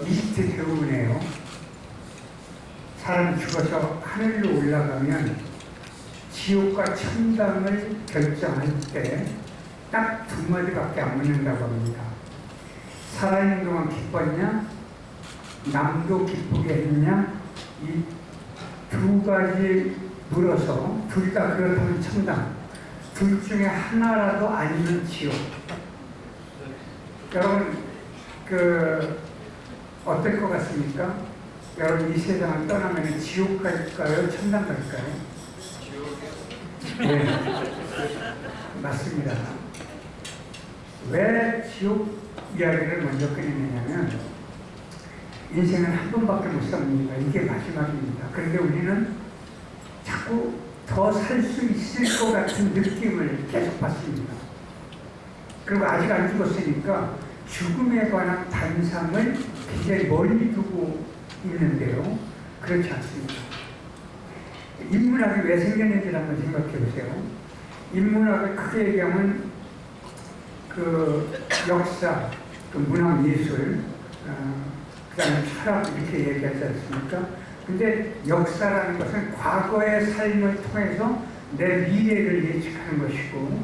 이집트 교훈이에요. 사람이 죽어서 하늘로 올라가면 지옥과 천당을 결정할 때 딱 두 마디밖에 안 묻는다고 합니다. 살아있는 동안 기뻤냐? 남도 기쁘게 했냐? 이 두 가지 물어서 둘 다 그렇다면 천당, 둘 중에 하나라도 아니면 지옥. 여러분 어떨 것 같습니까? 여러분 이 세상을 떠나면 지옥 갈까요? 천당 갈까요? 네, 맞습니다. 왜 지옥 이야기를 먼저 꺼내느냐면 인생은 한 번밖에 못 삽니다. 이게 마지막입니다. 그런데 우리는 자꾸 더 살 수 있을 것 같은 느낌을 계속 받습니다. 그리고 아직 안 죽었으니까 죽음에 관한 단상을 굉장히 멀리 두고 있는데요. 그렇지 않습니다. 인문학이 왜 생겼는지 한번 생각해 보세요. 인문학을 크게 얘기하면 역사, 문학 예술, 그 다음에 철학 이렇게 얘기하지 않습니까? 근데 역사라는 것은 과거의 삶을 통해서 내 미래를 예측하는 것이고,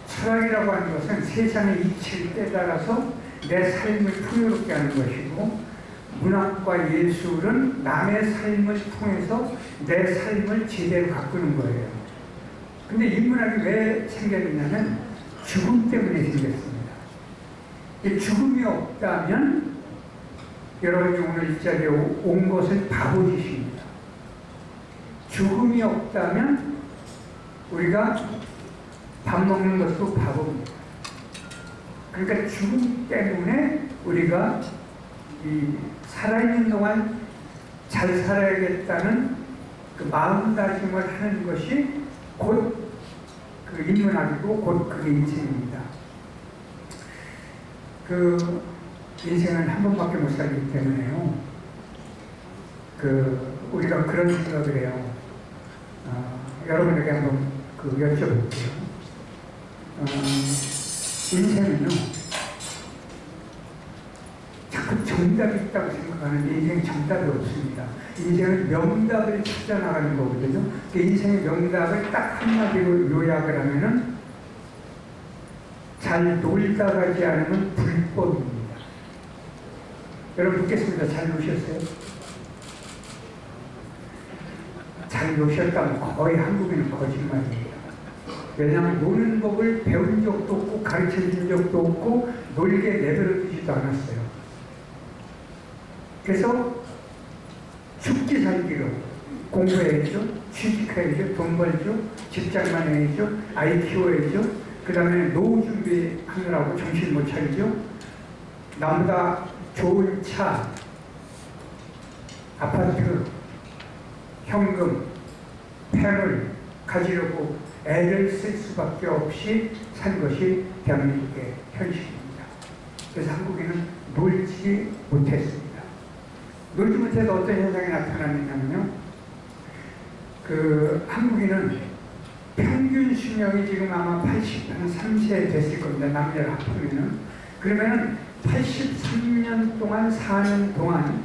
철학이라고 하는 것은 세상의 이치를 깨달아서 내 삶을 풍요롭게 하는 것이고, 문학과 예술은 남의 삶을 통해서 내 삶을 제대로 가꾸는 거예요. 근데 인문학이 왜 생겼느냐면 죽음 때문에 생겼습니다. 죽음이 없다면 여러분이 오늘 이 자리에 온 것은 바보짓입니다. 죽음이 없다면 우리가 밥 먹는 것도 바보입니다. 그러니까 죽음 때문에 우리가 살아있는 동안 잘 살아야겠다는 마음다짐을 하는 것이 곧 인문학이고 곧 그게 인생입니다. 인생은 한 번밖에 못 살기 때문에요. 우리가 그런 생각을 해요. 여러분에게 한번 여쭤볼게요. 인생은요, 자꾸 정답이 있다고 생각하는데 인생에 정답이 없습니다. 인생은 명답을 찾아 나가는 거거든요. 인생의 명답을 딱 한마디로 요약을 하면은 잘 놀다 가지 않으면 불법입니다. 여러분 묻겠습니다. 잘 노셨어요? 잘 노셨다면 거의 한국인은 거짓말입니다. 왜냐하면 노는 법을 배운 적도 없고 가르쳐 준 적도 없고 놀게 내버려 두지도 않았어요. 그래서 죽기 살기로 공부해야죠, 취직해야죠, 돈 벌죠, 직장만 해야죠, 아이 키워야죠, 그 다음에 노후 준비하느라고 정신 못 차리죠. 나보다 좋은 차, 아파트, 현금, 펜을 가지려고 애를 쓸 수밖에 없이 산 것이 대한민국의 현실입니다. 그래서 한국인은 놀지 못했습니다. 놀지 못해서 어떤 현상이 나타났냐면요, 한국인은 평균 수명이 지금 아마 83세 됐을 겁니다. 남녀를 합하면은. 그러면은 83년 동안 사는 동안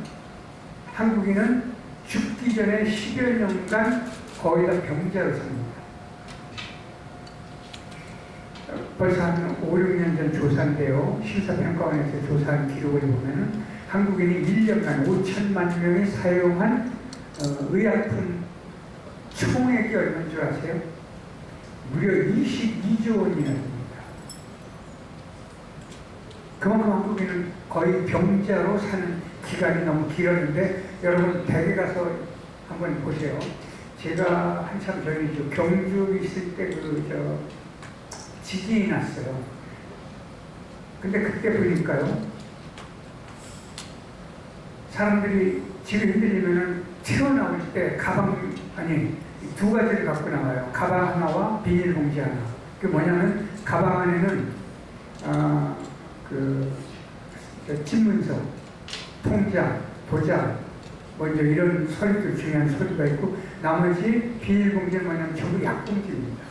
한국인은 죽기 전에 10여 년간 거의 다 병자로 삽니다. 벌써 한 5, 6년 전 조사인데요. 심사평가원에서 조사한 기록을 보면은 한국인이 1년간 5천만 명이 사용한 의약품 총액이 얼마인 줄 아세요? 무려 22조 원이나 됩니다. 그만큼 한국인은 거의 병자로 사는 기간이 너무 길었는데, 여러분 댁에 가서 한번 보세요. 제가 한참 전에 경주 있을 때 지진이 났어요. 근데 그때 보니까요, 사람들이 집에 흔들리면은 튀어나올 때 가방, 두 가지를 갖고 나와요. 가방 하나와 비닐봉지 하나. 그게 뭐냐면 가방 안에는 집문서, 통장, 도장, 먼저 이런 서류들, 중요한 서류가 있고, 나머지 비닐봉지는 뭐냐면 전부 약봉지입니다.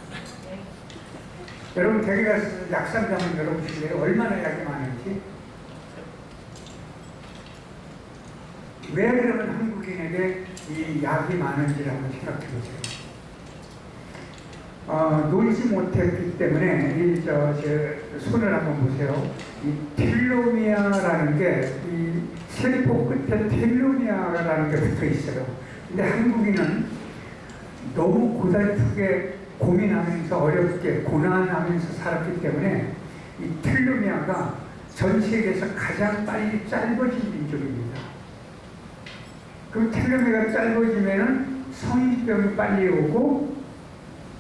여러분 댁에 가서 약상자만 열어보시게요. 얼마나 약이 많은지. 왜 그러면 한국인에게 이 약이 많은지를 한번 생각해 보세요. 놀지 못했기 때문에 제 손을 한번 보세요. 이 텔로미아라는 게 이 세포 끝에 텔로미아라는 게 붙어 있어요. 근데 한국인은 너무 고달프게 고민하면서 어렵게 고난하면서 살았기 때문에 이 텔로미아가 전 세계에서 가장 빨리 짧아진 민족입니다. 그럼 텔로미아가 짧아지면은 성인병이 빨리 오고,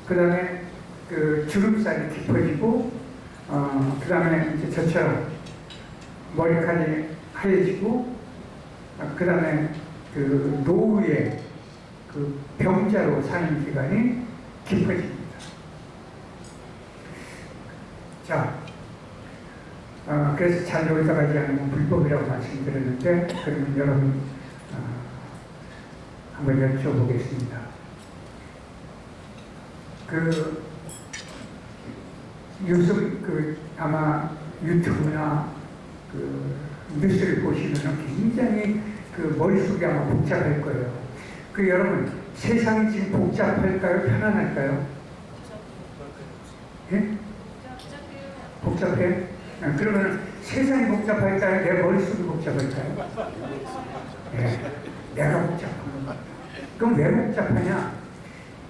그 다음에 그 주름살이 깊어지고, 그 다음에 이제 저처럼 머리카락이 하얘지고, 그 다음에 그 노후에 그 병자로 사는 기간이 깊어집니다. 자, 그래서 잘 놀다 가지 않으면 불법이라고 말씀드렸는데, 그러면 여러분 한번 여쭤보겠습니다. 요즘 아마 유튜브나 뉴스를 보시면 굉장히 머릿속이 아마 복잡할 거예요. 여러분, 세상이 지금 복잡할까요? 편안할까요? 예? 복잡해? 그러면 세상이 복잡할까요? 내 머릿속이 복잡할까요? 예, 내가 복잡한 겁니다. 그럼 왜 복잡하냐?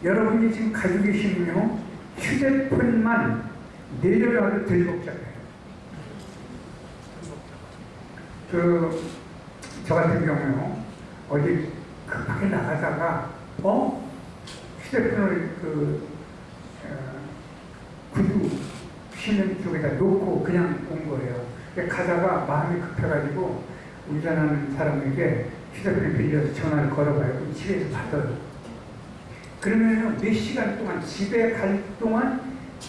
여러분이 지금 가지고 계시는요, 휴대폰만 내려놔도 덜 복잡해요. 저 같은 경우요, 어디 급하게 나가다가, 휴대폰을 구두 신는 쪽에다 놓고 그냥 온 거예요. 가다가 마음이 급해가지고 운전하는 사람에게 휴대폰을 빌려서 전화를 걸어봐요. 그럼 집에서 받아요. 그러면 몇 시간 동안 집에 갈 동안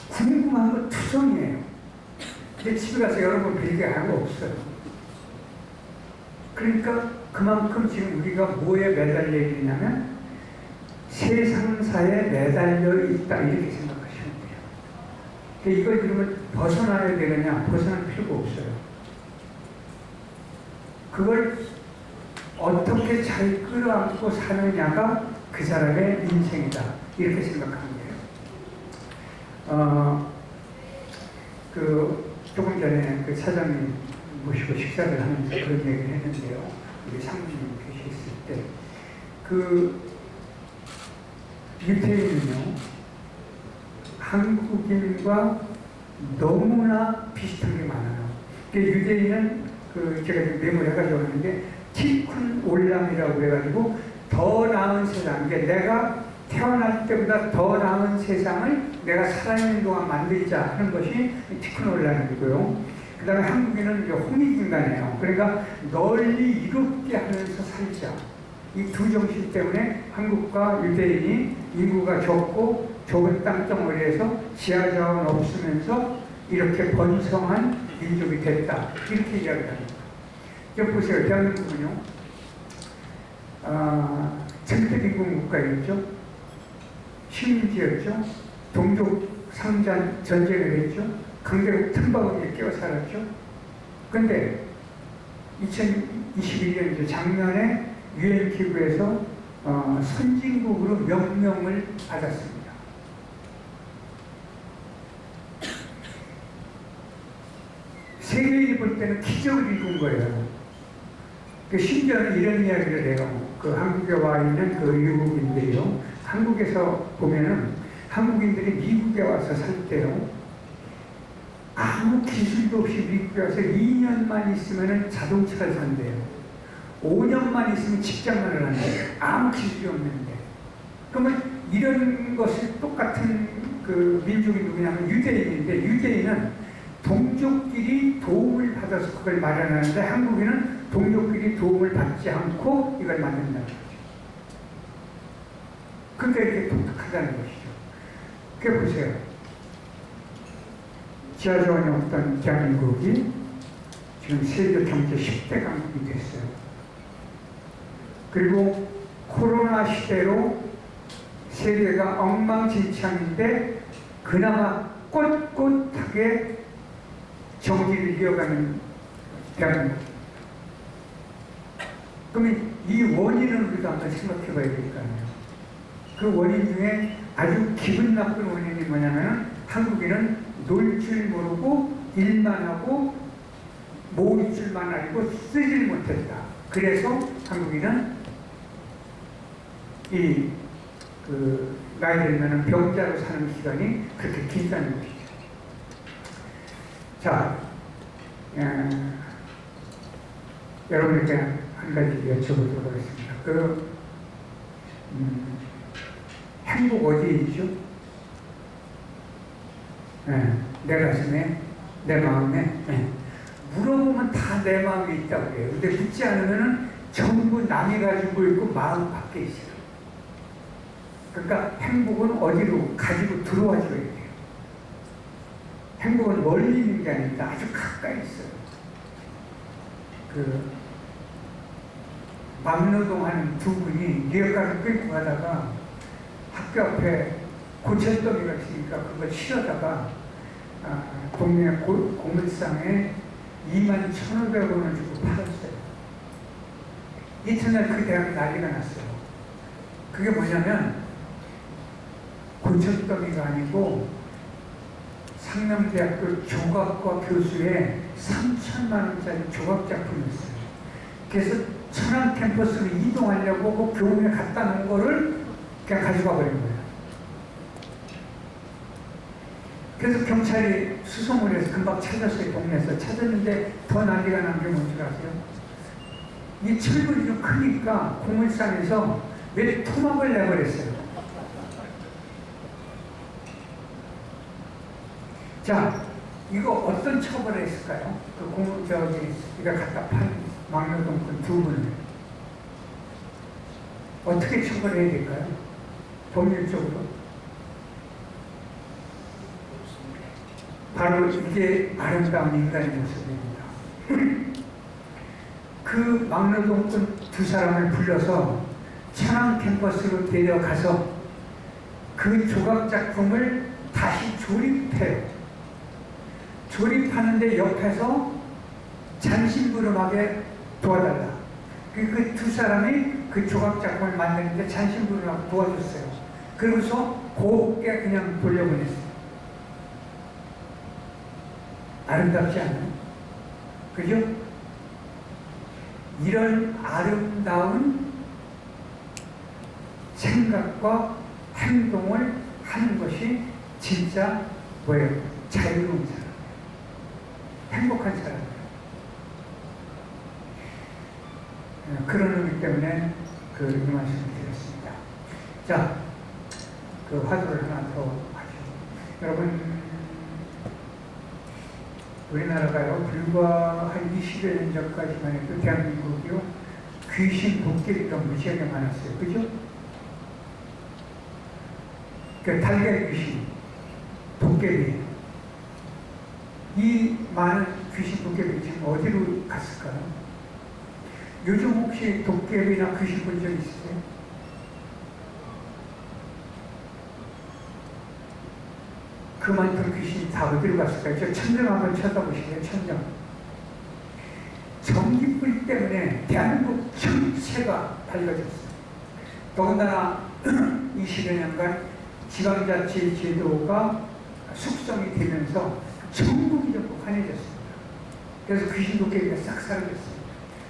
궁금한 거 투성이에요. 근데 집에 가서 여러 번 빌게 하고 없어요. 그러니까 그만큼 지금 우리가 뭐에 매달려 있냐면 세상사에 매달려 있다, 이렇게 생각하시면 돼요. 그러니까 이걸 그러면 벗어나야 되느냐? 벗어날 필요가 없어요. 그걸 어떻게 잘 끌어안고 사느냐가 그 사람의 인생이다, 이렇게 생각하는 거예요. 조금 전에 사장님 모시고 식사를 하면서 그런 얘기를 했는데요. 우리 상무님 계셨을 때, 유태인은요, 한국인과 너무나 비슷한 게 많아요. 유대인은 제가 메모를 해가지고 하는데, 티쿤 올람이라고 해가지고 더 나은 세상, 내가 태어날 때보다 더 나은 세상을 내가 살아있는 동안 만들자 하는 것이 티쿤 올람이고요. 그 다음에 한국인은 홍익인간이에요. 그러니까 널리 이롭게 하면서 살자. 이 두 정신 때문에 한국과 유대인이 인구가 적고 좁은 땅덩어리에서 지하자원 없으면서 이렇게 번성한 민족이 됐다, 이렇게 이야기합니다. 여기 보세요. 대한민국은요, 전태기국 국가였죠. 식민지였죠. 동족 상잔 전쟁을 했죠. 강대국 틈바구니에 끼어 살았죠. 근데 2021년 작년에 유엔 기구에서 선진국으로 명명을 받았습니다. 세계인이 볼 때는 기적을 이룬 거예요. 심지어는 이런 이야기를 해요. 한국에 와 있는 외국인들이요, 한국에서 보면은 한국인들이 미국에 와서 살 때요, 아무 기술도 없이 미국에 와서 2년만 있으면 자동차를 산대요. 5년만 있으면 직장만을 한대요. 아무 기술이 없는데. 그러면 이런 것이 똑같은 민족이 누구냐면 유대인인데, 유대인은 동족끼리 도움을 받아서 그걸 마련하는데, 한국인은 동족끼리 도움을 받지 않고 이걸 만든다는 거죠. 그러니까 이게 독특하다는 것이죠. 그게 보세요. 지하자원이 없던 대한민국이 지금 세계 경제 10대 강국이 됐어요. 그리고 코로나 시대로 세계가 엉망진창인데 그나마 꼿꼿하게 정기를 이어가는 대한민국. 그러면 이 원인을 우리도 한번 생각해 봐야 될 거 아니에요. 그 원인 중에 아주 기분 나쁜 원인이 뭐냐면 한국인은 놀 줄 모르고 일만 하고 모을 줄만 알고 쓰질 못했다. 그래서 한국인은 나이 들면은 병자로 사는 기간이 그렇게 길다는 것이죠. 자, 여러분에게 한 가지 여쭤보도록 하겠습니다. 행복 어디에 있죠? 내 가슴에, 내 마음에. 물어보면 다 내 마음에 있다고 해요. 근데 묻지 않으면 전부 남이 가지고 있고 마음 밖에 있어요. 그러니까 행복은 어디로 가지고 들어와 줘야 돼요. 행복은 멀리 있는 게 아닙니다. 아주 가까이 있어요. 막노동 하는 두 분이 리어카를 끌고 가다가 학교 앞에 고철더미가 있으니까 그걸 실어다가 동네 고물상에 21,500원을 주고 팔았어요. 이튿날 그 대학에 난리가 났어요. 그게 뭐냐면 고철더미가 아니고 상남대학교 조각과 교수의 3천만 원짜리 조각작품이었어요. 그래서 천안 캠퍼스로 이동하려고 그 교훈에 갖다 놓은 거를 그냥 가져가 버린 거예요. 그래서 경찰이 수송을 해서 금방 찾았어요. 동네에서 찾았는데 더 난리가 난 게 뭔지 아세요? 이 철물이 좀 크니까 고물상에서 몇 토막을 내버렸어요. 자, 이거 어떤 처벌을 했을까요? 이거 갖다 판 막노동꾼 두 분을 어떻게 처벌해야 될까요? 법률적으로. 바로 이게 아름다운 인간의 모습입니다. 그 막노동꾼 두 사람을 불러서 천안 캠퍼스로 데려가서 그 조각작품을 다시 조립해요. 조립하는데 옆에서 잔심부름하게 도와달라. 그 두 사람이 그 조각작품을 만드는데 잔심부름하게 도와줬어요. 그러고서 곱게 그냥 돌려보냈어요. 아름답지 않아요? 그죠? 이런 아름다운 생각과 행동을 하는 것이 진짜 뭐예요? 자유로운 사람. 행복한 사람. 그런 의미 때문에 이 말씀을 드렸습니다. 자, 그 화두를 하나 더 하죠. 여러분, 우리나라가요, 불과 한 20여 년 전까지만 해도 대한민국이요, 귀신 도깨비가 무지하게 많았어요. 그죠? 그 달걀 귀신, 도깨비. 이 많은 귀신 도깨비 지금 어디로 갔을까요? 요즘 혹시 도깨비나 귀신 본 적 있으세요? 그 많던 귀신이 다 어디로 갔을까요? 저 천정 한번 쳐다보시게요. 천정. 전기불 때문에 대한민국 전체가 밝아졌어요. 더군다나 20여 년간 지방자치 제도가 숙성이 되면서 전국이 전부 환해졌습니다. 그래서 귀신 도깨비가 싹 사라졌습니다.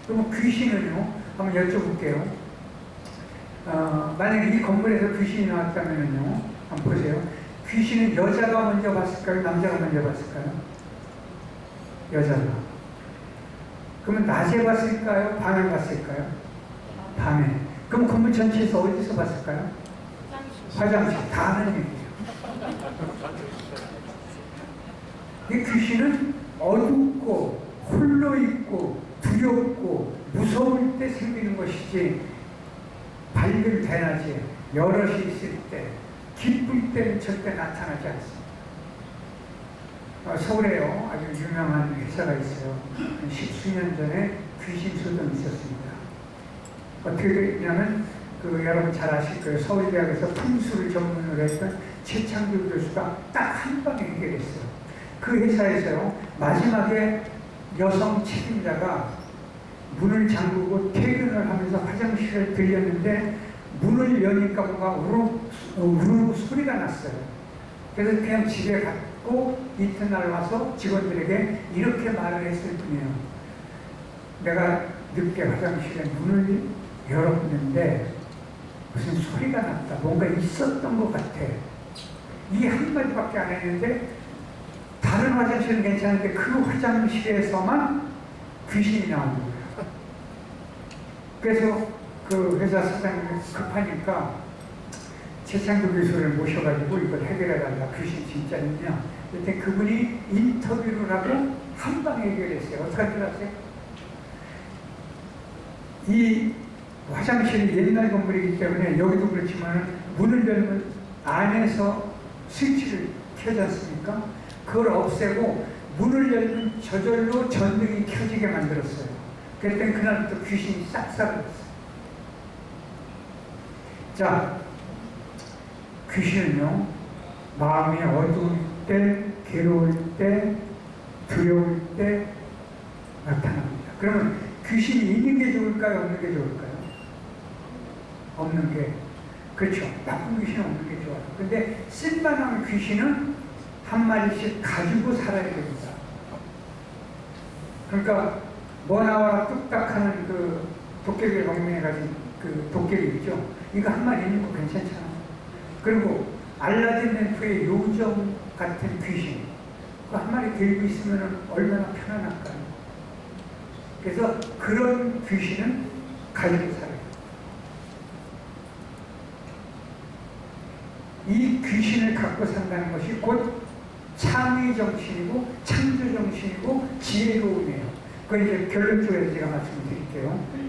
그럼 귀신은요, 한번 여쭤볼게요. 만약에 이 건물에서 귀신이 나왔다면요, 한번 보세요. 귀신은 여자가 먼저 봤을까요? 남자가 먼저 봤을까요? 여자가. 그러면 낮에 봤을까요? 밤에 봤을까요? 밤에. 그럼 건물 전체에서 어디서 봤을까요? 화장실. 다 하는 얘기죠. 이 귀신은 어둡고 홀로 있고 두렵고 무서울 때 생기는 것이지, 밝은 대낮에 여럿이 있을 때, 기쁠 때는 절대 나타나지 않습니다. 서울에요, 아주 유명한 회사가 있어요. 10수년 전에 귀신 소동이 있었습니다. 어떻게 됐냐면, 여러분 잘 아실 거예요. 서울대학에서 풍수를 전문으로 했던 최창규 교수가 딱 한 방에 해결했어요. 그 회사에서요, 마지막에 여성 책임자가 문을 잠그고 퇴근을 하면서 화장실을 들렸는데 문을 여니까 뭔가 우르르 소리가 났어요. 그래서 그냥 집에 갔고 이튿날 와서 직원들에게 이렇게 말을 했을 뿐이에요. 내가 늦게 화장실에 문을 열었는데 무슨 소리가 났다. 뭔가 있었던 것 같아. 이 한마디밖에 안 했는데 다른 화장실은 괜찮은데 그 화장실에서만 귀신이 나온 거예요. 그래서 그 회사 사장님이 급하니까 최창도 교수를 모셔가지고 이걸 해결해달라. 귀신 진짜 있냐. 그때 그분이 인터뷰를 하고 한 방에 해결했어요. 어떻게 할 줄 아세요? 이 화장실이 옛날 건물이기 때문에 여기도 그렇지만 문을 열면 안에서 스위치를 켜지 않습니까? 그걸 없애고 문을 열면 저절로 전등이 켜지게 만들었어요. 그랬더니 그날부터 귀신이 싹 사라졌어요. 자, 귀신은요, 마음이 어두울 때, 괴로울 때, 두려울 때 나타납니다. 그러면 귀신이 있는 게 좋을까요? 없는 게 좋을까요? 없는 게. 그렇죠. 나쁜 귀신은 없는 게 좋아요. 근데 쓸만한 귀신은 한 마리씩 가지고 살아야 됩니다. 그러니까 뭐 나와 뚝딱 하는 그 도깨비 방면에 가진 그 도깨비 있죠. 이거 한 마리 있는 거 괜찮잖아요. 그리고 알라딘 램프의 요정 같은 귀신 그거 한 마리 들고 있으면 얼마나 편안할까요? 그래서 그런 귀신은 가지고 살아요. 이 귀신을 갖고 산다는 것이 곧 창의 정신이고 창조 정신이고 지혜로움이에요. 그건 이제 결론 쪽에서 제가 말씀을 드릴게요.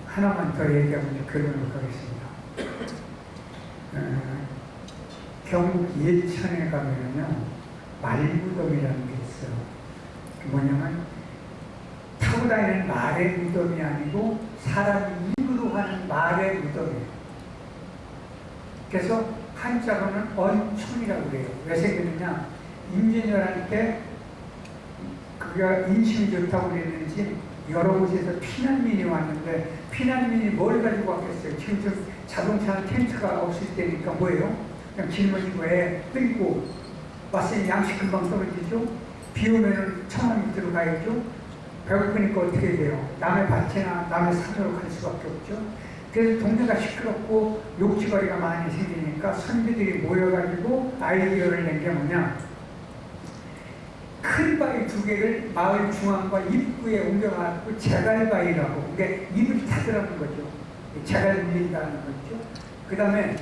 하나만 더 얘기하고 이제 결론을 가겠습니다. 경북 예천에 가면은요, 말무덤이라는 게 있어요. 뭐냐면, 타고 다니는 말의 무덤이 아니고, 사람이 입으로 하는 말의 무덤이에요. 그래서 한자로는 언촌이라고 그래요. 왜 생겼느냐? 임진왜란때 그가 인심이 좋다고 그랬는지 여러 곳에서 피난민이 왔는데 피난민이 뭘 가지고 왔겠어요? 지금 좀 자동차나 텐트가 없을 때니까 뭐예요? 그냥 짊어지고에 끌고 왔으니 양식 금방 떨어지죠? 비 오면은 청원 밑으로 가야죠? 배고프니까 어떻게 돼요? 남의 밭이나 남의 산으로 갈 수밖에 없죠? 그래서 동네가 시끄럽고 욕지거리가 많이 생기니까 선비들이 모여가지고 아이디어를 낸 게 뭐냐? 큰 바위 2개를 마을 중앙과 입구에 옮겨가지고 제갈바위라고, 그게 입을 닫으라는 거죠. 제갈 물린다는 거죠. 그 다음에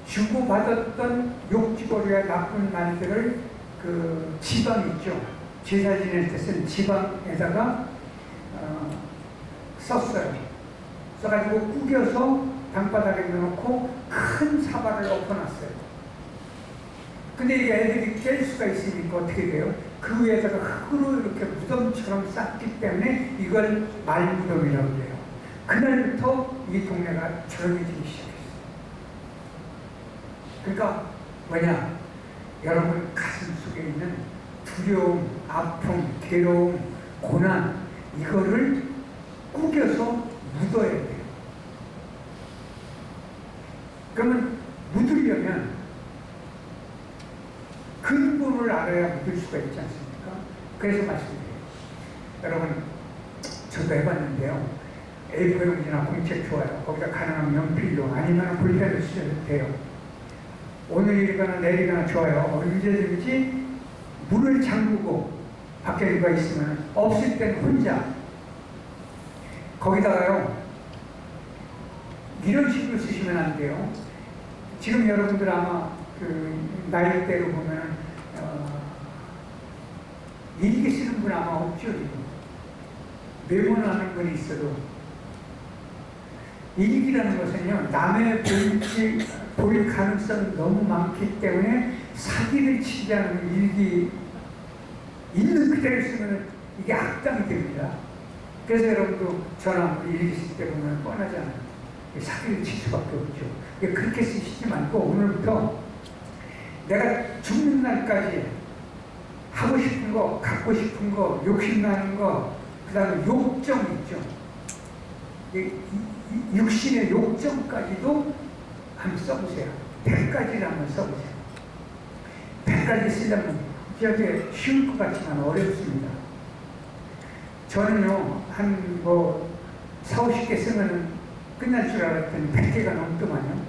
주고받았던 욕지거리와 나쁜 말들을 그 지방 있죠. 제사 지낼 때 쓴 지방에다가 썼어요. 써가지고 구겨서 방바닥에 넣어놓고 큰 사발을 엎어놨어요. 근데 이게 애들이 깰 수가 있으니까 어떻게 돼요? 그 위에다가 흙으로 이렇게 무덤처럼 쌓기 때문에 이걸 말무덤이라고 해요. 그날부터 이 동네가 조용해지기 시작했어요. 그러니까 뭐냐? 여러분 가슴 속에 있는 두려움, 아픔, 괴로움, 고난 이거를 구겨서 묻어야 돼요. 그러면 묻으려면 근본을 알아야 묻을 수가 있지 않습니까? 그래서 말씀드려요. 여러분, 저도 해봤는데요. A4 용지나 공책 좋아요. 거기다 가능한 연필로 아니면 볼펜을 쓰셔도 돼요. 오늘이거나 내일이거나 좋아요. 언제든지 문을 잠그고 밖에 누가 있으면 없을 땐 혼자 거기다가요. 이런 식으로 쓰시면 안 돼요. 지금 여러분들 아마 그 나이대로 보면 일기 쓰는 분 아마 없죠. 지금 메모는 하는 분이 있어도 일기라는 것은요 남의 볼 가능성이 너무 많기 때문에 사기를 치지 않은 일기 있는 그대로 쓰면 이게 악당이 됩니다. 그래서 여러분도 저나 일기 쓸 때 보면 뻔하잖아요. 사기를 칠 수밖에 없죠. 그렇게 쓰시지 말고 오늘부터 내가 죽는 날까지 하고 싶은 거, 갖고 싶은 거, 욕심나는 거, 그 다음에 욕정 있죠. 육신의 욕정까지도 한번 써보세요. 100가지를 한번 써보세요. 100가지 쓰려면 이렇게 쉬울 것 같지만 어렵습니다. 저는요, 한 4, 50개 쓰면 끝날 줄 알았더니 100개가 넘더만요.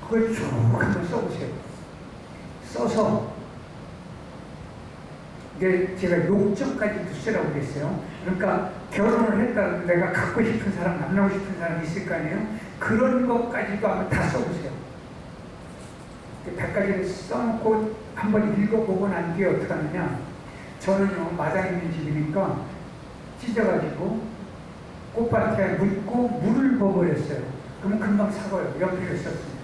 그걸 쭉 한번 써보세요. 써서, 이게 제가 욕정까지도 쓰라고 그랬어요. 그러니까 결혼을 했다고 내가 갖고 싶은 사람, 만나고 싶은 사람 있을 거 아니에요? 그런 것까지도 한번 다 써보세요. 100가지를 써놓고 한번 읽어보고 난 뒤에 어떻게 하느냐. 저는요, 마당 있는 집이니까 찢어가지고 꽃밭에 묻고 물을 부어버렸어요. 그러면 금방 사고요. 연필을 썼습니다.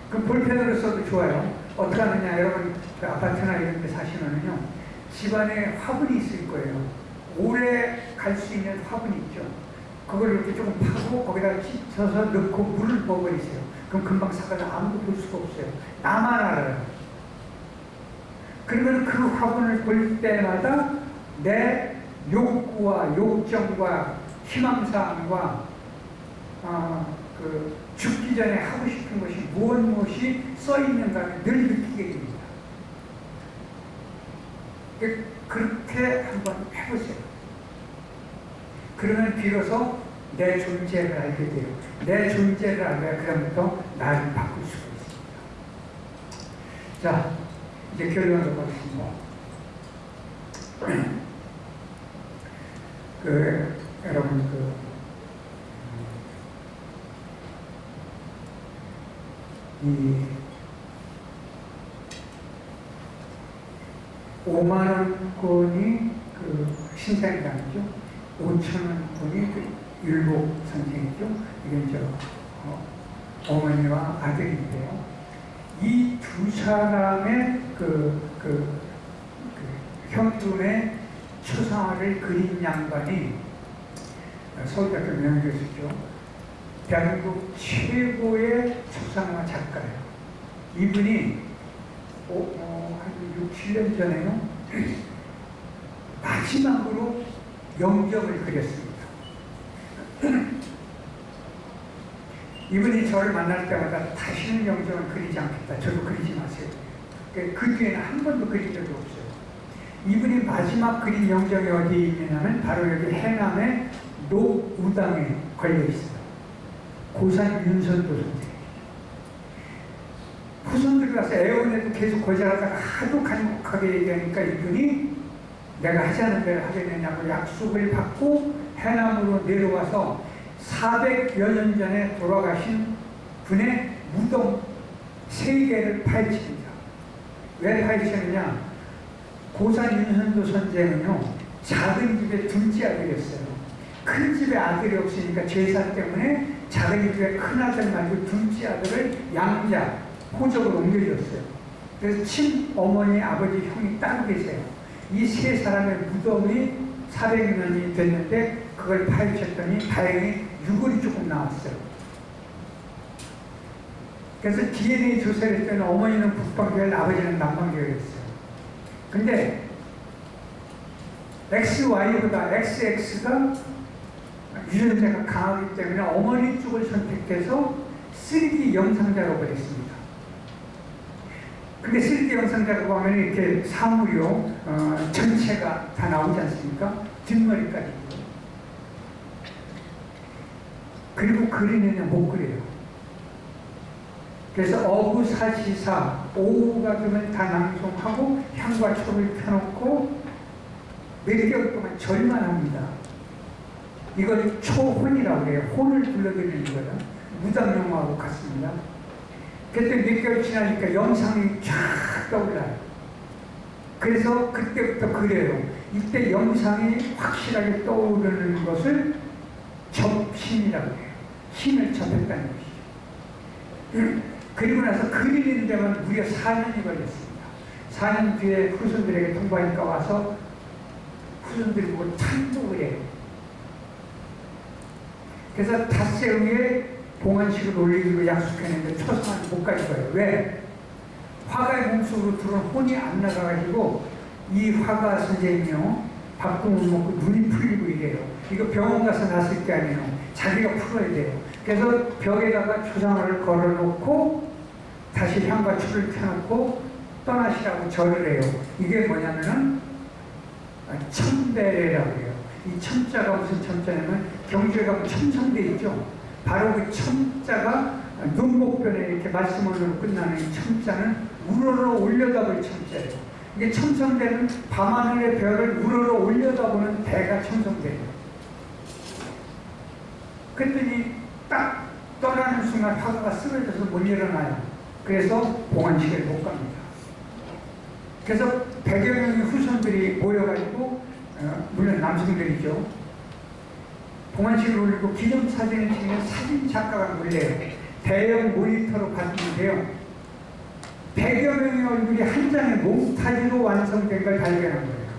그럼 볼펜으로 써도 좋아요. 어떻게 하느냐. 여러분, 아파트나 이런 데 사시면은요, 집안에 화분이 있을 거예요. 오래 갈 수 있는 화분이 있죠. 그걸 이렇게 조금 파고 거기다 찢어서 넣고 물을 부어버리세요. 그럼 금방 사가서 아무도 볼 수가 없어요. 나만 알아요. 그러면 그 화분을 볼 때마다 내 욕구와 욕정과 희망사항과 죽기 전에 하고 싶은 것이 무엇이 써있는가를 늘 느끼게 됩니다. 그렇게 한번 해보세요. 그러면 비로소 내 존재를 알게 돼요. 내 존재를 알아야 그다음부터 나를 바꿀 수가 있습니다. 자, 이제 결론으로 가겠습니다. 여러분, 이 5만원권이 신사임당이죠. 5천원권이 율곡 선생이죠. 이게 어머니와 아들인데요. 이 두 사람의 형편의 초상화를 그린 양반이 서울대학교 명예교수죠. 대한민국 최고의 초상화 작가예요. 이분이 한 6, 7년 전에요, 마지막으로 영정을 그렸습니다. 이분이 저를 만날 때마다 다시는 영정을 그리지 않겠다. 저도 그리지 마세요. 그 뒤에는 한 번도 그린 적이 없어요. 이분이 마지막 그린 영정이 어디에 있느냐면 바로 여기 해남의 노우당에 걸려 있어요. 고산 윤선도 선생. 후손들이 와서 애원해도 계속 거절하다가 하도 간곡하게 얘기하니까 이분이 내가 하자는 대로 하게 되냐고 약속을 받고 해남으로 내려와서 400여 년 전에 돌아가신 분의 무덤 3개를 파헤칩니다. 왜 파헤치느냐? 고산 윤선도 선생은요, 작은 집에 둘째 아들이었어요. 큰 집에 아들이 없으니까 제사 때문에 작은 집에 큰 아들 말고 둘째 아들을 양자, 호적으로 옮겨줬어요. 그래서 친어머니, 아버지, 형이 따로 계세요. 이 세 사람의 무덤이 400년이 됐는데 그걸 파헤쳤더니 다행히 유골이 조금 나왔어요. 그래서 DNA 조사를 했더니 어머니는 북방계열, 아버지는 남방계열이었어요. 근데 XY보다 XX가 유전자가 강하기 때문에 어머니 쪽을 선택해서 3D 영상 작업을 했습니다. 근데 3D 영상 작업하면 이렇게 사물이요, 전체가 다 나오지 않습니까? 뒷머리까지. 그리고 그리느냐 못 그려요. 그래서 어구사시사, 오후가 되면 다 낭송하고 향과 촉을 펴놓고 몇 개월 동안 절만 합니다. 이걸 초혼이라고 해요. 혼을 불러드리는 거예요. 무당용하고 같습니다. 그때 몇 개월 지나니까 영상이 쫙 떠올라요. 그래서 그때부터 그래요. 이때 영상이 확실하게 떠오르는 것을 접심이라고 해요. 힘을 접했다는 것이죠. 그리고 나서 그리는 데만 무려 4년이 걸렸습니다. 4년 뒤에 후손들에게 통보하니까 와서 후손들이 보고 찬독을 해요. 그래서 닷새 후에 봉헌식을 올리기로 약속했는데 초상화를 못 가져가요. 왜? 화가의 몸속으로 들어온 혼이 안 나가가지고 이 화가 선생님이요 밥도 못 먹고 눈이 풀리고 이래요. 이거 병원 가서 났을 게 아니에요. 자기가 풀어야 돼요. 그래서 벽에다가 초상화를 걸어놓고 다시 향과 추를 켜놓고 떠나시라고 절을 해요. 이게 뭐냐면은 첨배라고 해요. 이 첨자가 무슨 첨자냐면 경주에 가면 첨성대 있죠. 바로 그 첨자가 눈목변에 이렇게 말씀으로 끝나는 이 첨자는 우러러 올려다볼 첨자예요. 이게 첨성대는 밤하늘의 별을 우러러 올려다보는 대가 첨성대예요. 그랬더니 딱 떠나는 순간 화가가 쓰러져서 못 일어나요. 그래서 봉안식을 못 갑니다. 그래서 100여 명의 후손들이 모여가지고 물론 남성들이죠. 봉안식을 올리고 기념사진을 찍는 사진작가가 몰래요. 대형 모니터로 봤는데요. 100여 명의 얼굴이 한 장의 몽타주로 완성된 걸 발견한 거예요.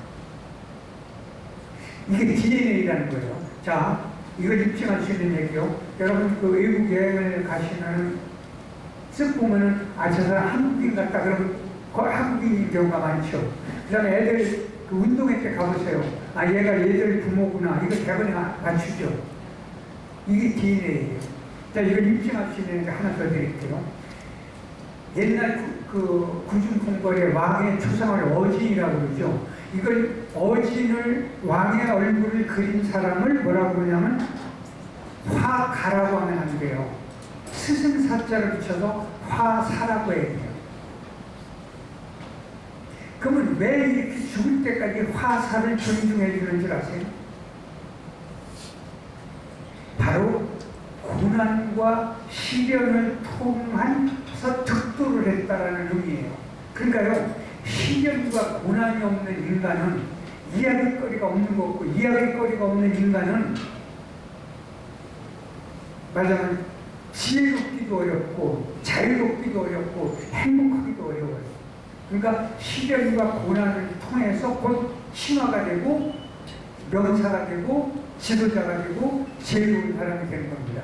이게 DNA라는 거예요. 자, 이걸 입증할 수 있는 얘기요. 여러분 그 외국 여행을 가시면 쓱 보면은 저 사람 한국인 같다 그러면 한국인인 경우가 많죠. 그 다음에 애들 그 운동회 때 가보세요. 얘가 얘들 부모구나. 이거 대본에 맞추죠. 이게 DNA예요. 자, 이걸 입증할 수 있는 게 하나 더 드릴게요. 옛날 그 구중궁궐의 왕의 초상을 어진이라고 그러죠. 이걸 어진을 왕의 얼굴을 그린 사람을 뭐라고 그러냐면 화가라고 하면 안 돼요. 스승사자를 붙여서 화사라고 해야 돼요. 그러면 왜 이렇게 죽을 때까지 화사를 존중해 주는 줄 아세요? 바로 고난과 시련을 통해서 득도를 했다라는 의미예요. 그러니까요, 시련과 고난이 없는 인간은 이야기거리가 없는 거고, 이야기거리가 없는 인간은 말하자면 지혜롭기도 어렵고 자유롭기도 어렵고 행복하기도 어려워요. 그러니까 시련과 고난을 통해서 곧 신화가 되고 명사가 되고 지도자가 되고 지혜로운 사람이 되는 겁니다.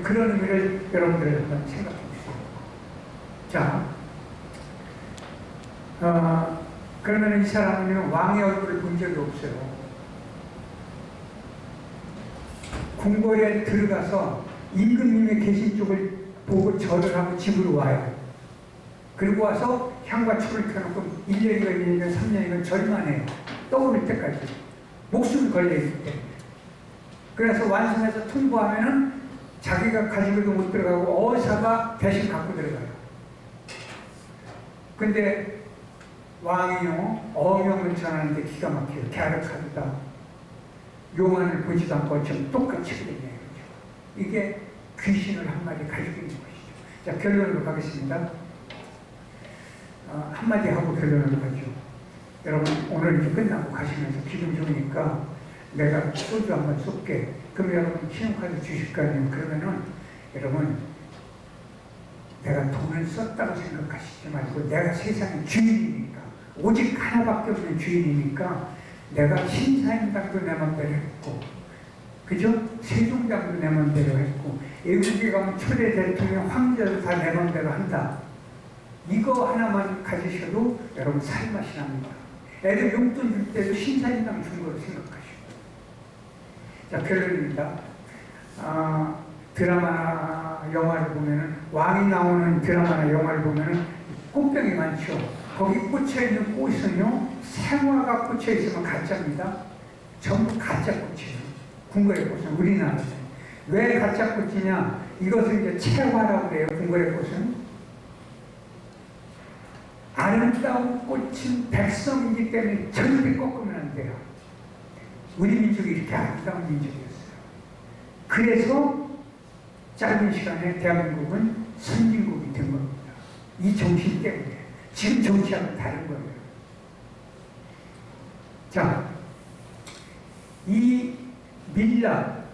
그런 의미를 여러분들 한번 생각해 보세요. 자, 그러면 이 사람은 왕의 얼굴을 본 적이 없어요. 궁궐에 들어가서 임금님의 계신 쪽을 보고 절을 하고 집으로 와요. 그리고 와서 향과 추를 켜놓고 1년이건 2년이건 3년이건 절만 해요. 떠오를 때까지. 목숨이 걸려있기 때문에. 그래서 완성해서 통보하면은 자기가 가지고도 못 들어가고 어사가 대신 갖고 들어가요. 근데 왕이요, 어명을 전하는데 기가 막혀요. 갸륵하다. 용안을 보지도 않고 어쩜 똑같이 그랬냐. 이게 귀신을 한 마리 가지고 있는 것이죠. 자, 결론으로 가겠습니다. 한마디 하고 결론으로 가죠. 여러분, 오늘 이제 끝나고 가시면서 기분 좋으니까 내가 소주 한번 쏠게. 그럼 여러분 신용카드 주실 거 아니에요? 그러면은 여러분, 내가 돈을 썼다고 생각하시지 말고 내가 세상의 주인이니까, 오직 하나밖에 없는 주인이니까 내가 신사임당도 내 맘대로 했고, 그죠? 세종장도 내 맘대로 했고, 외국에 가면 초대 대통령, 황제도 다 내 맘대로 한다. 이거 하나만 가지셔도 여러분 살맛이 납니다. 애들 용돈 줄 때도 신사임당 준 거로 생각하시고. 자, 결론입니다. 드라마나 영화를 보면은, 왕이 나오는 드라마나 영화를 보면은 꽃병이 많죠. 거기 꽂혀있는 꽃은요, 생화가 꽂혀있으면 가짜입니다. 전부 가짜 꽃이에요. 궁궐의 꽃은 우리나라에서. 왜 가짜 꽃이냐? 이것을 이제 채화라고 해요. 궁궐의 꽃은 아름다운 꽃은 백성이기 때문에 절대 꺾으면 안 돼요. 우리 민족이 이렇게 아름다운 민족이었어요. 그래서 짧은 시간에 대한민국은 선진국이 된 겁니다. 이 정신 때문에. 지금 정치하고는 다른 거예요. 자, 이 밀랍,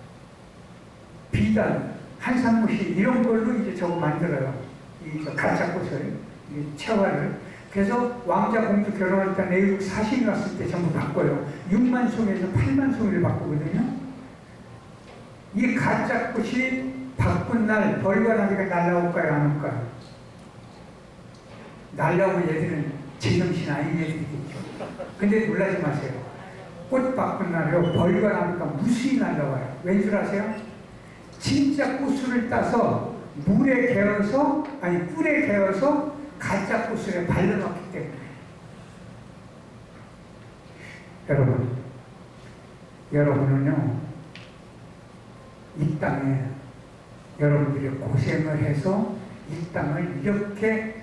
비단, 한상무시 이런 걸로 이제 저거 만들어요. 이 가짜 꽃을, 이 채화를. 그래서 왕자 공주 결혼할 때 내국 사신이 왔을 때 전부 바꿔요. 6만 송에서 8만 송이를 바꾸거든요. 이 가짜 꽃이 바꾼 날 벌과 나비가 날라올까요, 안 올까요? 날라오면 얘들은 제정신 아닌 애들이겠죠. 근데 놀라지 마세요. 꽃 바꾼 날에요. 벌과 나니까 무수히 날라와요. 왠 줄 아세요? 진짜 꽃술을 따서 물에 개어서, 아니 꿀에 개어서 가짜 꽃술에 발라놨기 때문에. 여러분은요, 이 땅에 여러분들이 고생을 해서 이 땅을 이렇게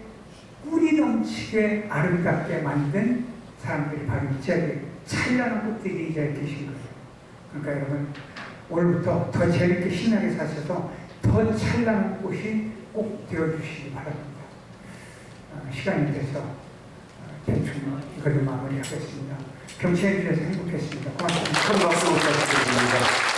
꿀이 넘치게 아름답게 만든 사람들이 바로 이 자리에 찬란한 꽃들이 이 자리에 계신 거예요. 그러니까 여러분, 오늘부터 더 재밌게 신나게 사셔서 더 찬란한 꽃이 꼭 되어주시기 바랍니다. 시간이 돼서 대충 이걸로 마무리하겠습니다. 경치해 주셔서 행복했습니다. 고맙습니다. 큰 박수 부탁드립니다.